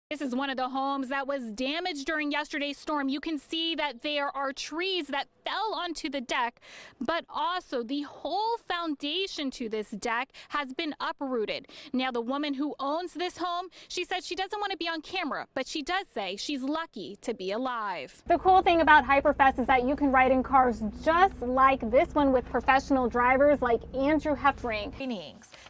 This is one of the homes that was damaged during yesterday's storm. You can see that there are trees that fell onto the deck, but also the whole foundation to this deck has been uprooted. Now, the woman who owns this home, she said she doesn't want to be on camera, but she does say she's lucky to be alive. The cool thing about Hyperfest is that you can ride in cars just like this one with professional drivers like Andrew Heffring.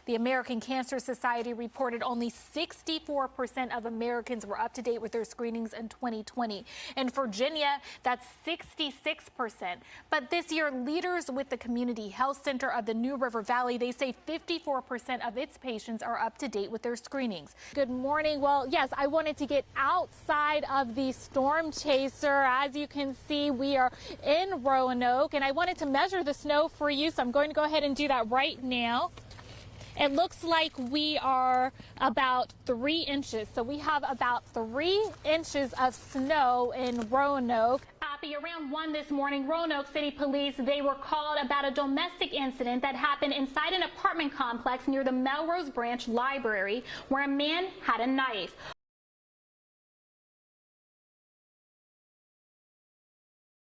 The American Cancer Society reported only 64% of Americans were up to date with their screenings in 2020. In Virginia, that's 66%. But this year, leaders with the Community Health Center of the New River Valley, they say 54% of its patients are up to date with their screenings. Good morning. Well, yes, I wanted to get outside of the storm chaser. As you can see, we are in Roanoke, and I wanted to measure the snow for you, so I'm going to go ahead and do that right now. It looks like we are about 3 inches. So we have about 3 inches of snow in Roanoke. Around 1 this morning, Roanoke City Police, they were called about a domestic incident that happened inside an apartment complex near the Melrose Branch Library where a man had a knife.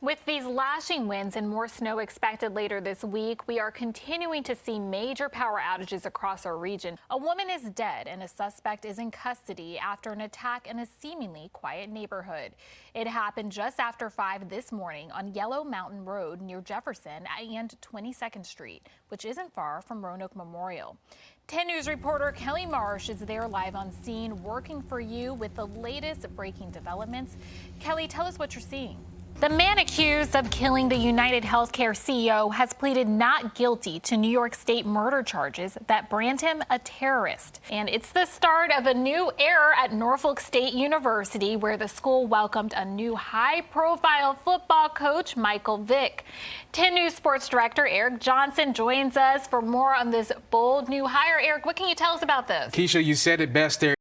With these lashing winds and more snow expected later this week, we are continuing to see major power outages across our region. A woman is dead and a suspect is in custody after an attack in a seemingly quiet neighborhood. It happened just after 5 this morning on Yellow Mountain Road near Jefferson and 22nd Street, which isn't far from Roanoke Memorial. 10 News reporter Kelly Marsh is there live on scene working for you with the latest breaking developments. Kelly, tell us what you're seeing. The man accused of killing the United Healthcare CEO has pleaded not guilty to New York State murder charges that brand him a terrorist. And it's the start of a new era at Norfolk State University, where the school welcomed a new high-profile football coach, Michael Vick. 10 News Sports Director Eric Johnson joins us for more on this bold new hire. Eric, what can you tell us about this? Keshia, you said it best there.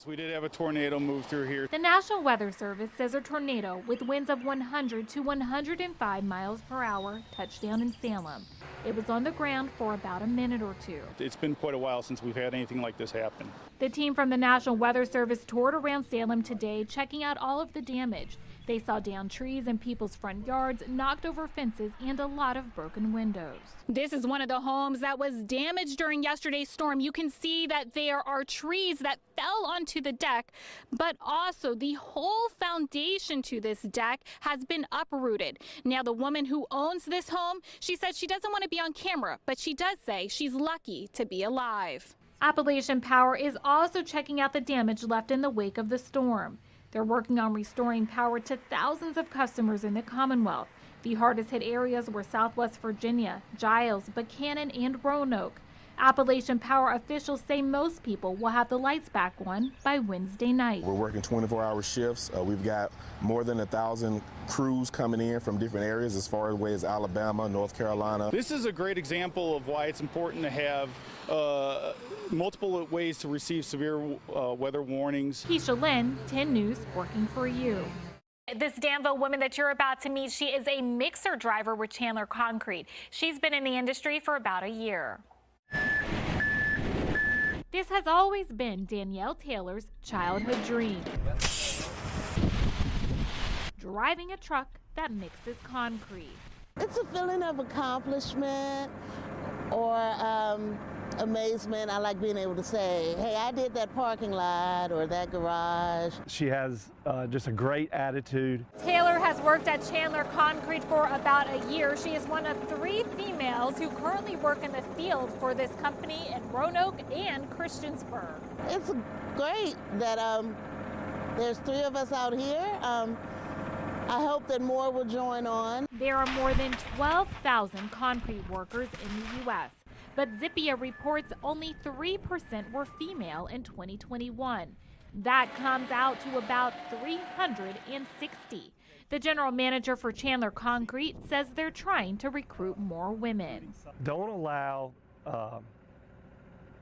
We did have a tornado move through here. The National Weather Service says a tornado with winds of 100 to 105 miles per hour touched down in Salem. It was on the ground for about a minute or two. It's been quite a while since we've had anything like this happen. The team from the National Weather Service toured around Salem today, checking out all of the damage. They saw downed trees in people's front yards, knocked over fences, and a lot of broken windows. This is one of the homes that was damaged during yesterday's storm. You can see that there are trees that fell onto the deck, but also the whole foundation to this deck has been uprooted. Now, the woman who owns this home, she said she doesn't want to be on camera, but she does say she's lucky to be alive. Appalachian Power is also checking out the damage left in the wake of the storm. They're working on restoring power to thousands of customers in the Commonwealth. The hardest hit areas were Southwest Virginia, Giles, Buchanan, and Roanoke. Appalachian Power officials say most people will have the lights back on by Wednesday night. We're working 24-hour shifts. We've got more than 1,000 crews coming in from different areas as far away as Alabama, North Carolina. This is a great example of why it's important to have multiple ways to receive severe weather warnings. Keshia Lynn, 10 News, working for you. This Danville woman that you're about to meet, she is a mixer driver with Chandler Concrete. She's been in the industry for about a year. This has always been Danielle Taylor's childhood dream. Driving a truck that mixes concrete. It's a feeling of accomplishment or amazement. I like being able to say, hey, I did that parking lot or that garage. She has just a great attitude. Taylor has worked at Chandler Concrete for about a year. She is one of 3 females who currently work in the field for this company in Roanoke and Christiansburg. It's great that there's 3 of us out here. I hope that more will join on. There are more than 12,000 concrete workers in the U.S., but Zippia reports only 3% were female in 2021. That comes out to about 360. The general manager for Chandler Concrete says they're trying to recruit more women. Don't allow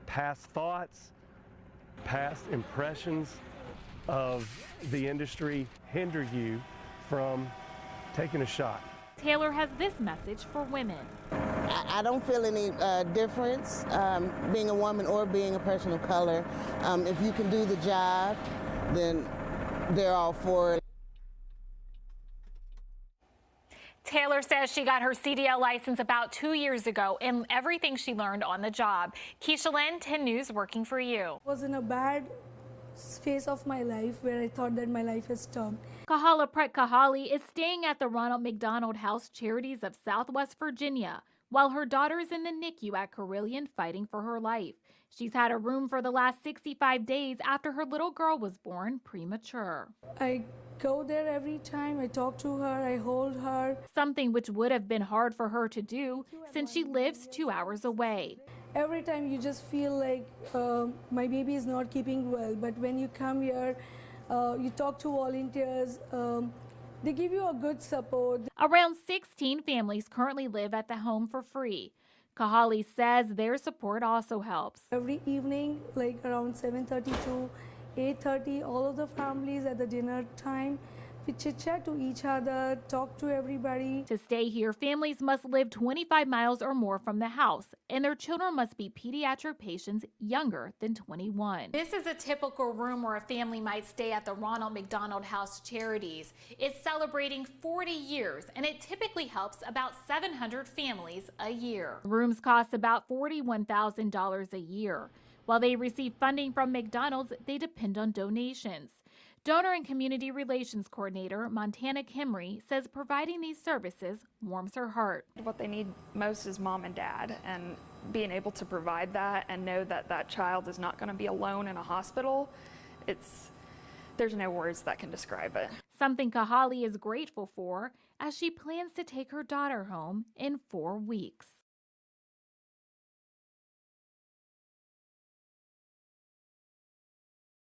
past thoughts, past impressions of the industry hinder you from taking a shot. Taylor has this message for women. I don't feel any difference being a woman or being a person of color. If you can do the job, then they're all for it. Taylor says she got her CDL license about 2 years ago and everything she learned on the job. Keshia Lynn, 10 News, working for you. I was in a bad phase of my life where I thought that my life is done. Kahala Kahali is staying at the Ronald McDonald House Charities of Southwest Virginia, while her daughter is in the NICU at Carilion fighting for her life. She's had a room for the last 65 days after her little girl was born premature. I go there every time, I talk to her, I hold her. Something which would have been hard for her to do since she lives 2 hours away. Every time you just feel like my baby is not keeping well, but when you come here, you talk to volunteers, they give you a good support. Around 16 families currently live at the home for free. Kahali says their support also helps. Every evening, like around 7:30 to 8:30, all of the families at the dinner time, we chit-chat to each other, talk to everybody. To stay here, families must live 25 miles or more from the house, and their children must be pediatric patients younger than 21. This is a typical room where a family might stay at the Ronald McDonald House Charities. It's celebrating 40 years, and it typically helps about 700 families a year. Rooms cost about $41,000 a year. While they receive funding from McDonald's, they depend on donations. Donor and Community Relations Coordinator Montana Kimry says providing these services warms her heart. What they need most is mom and dad, and being able to provide that and know that that child is not going to be alone in a hospital, there's no words that can describe it. Something Kahali is grateful for as she plans to take her daughter home in 4 weeks.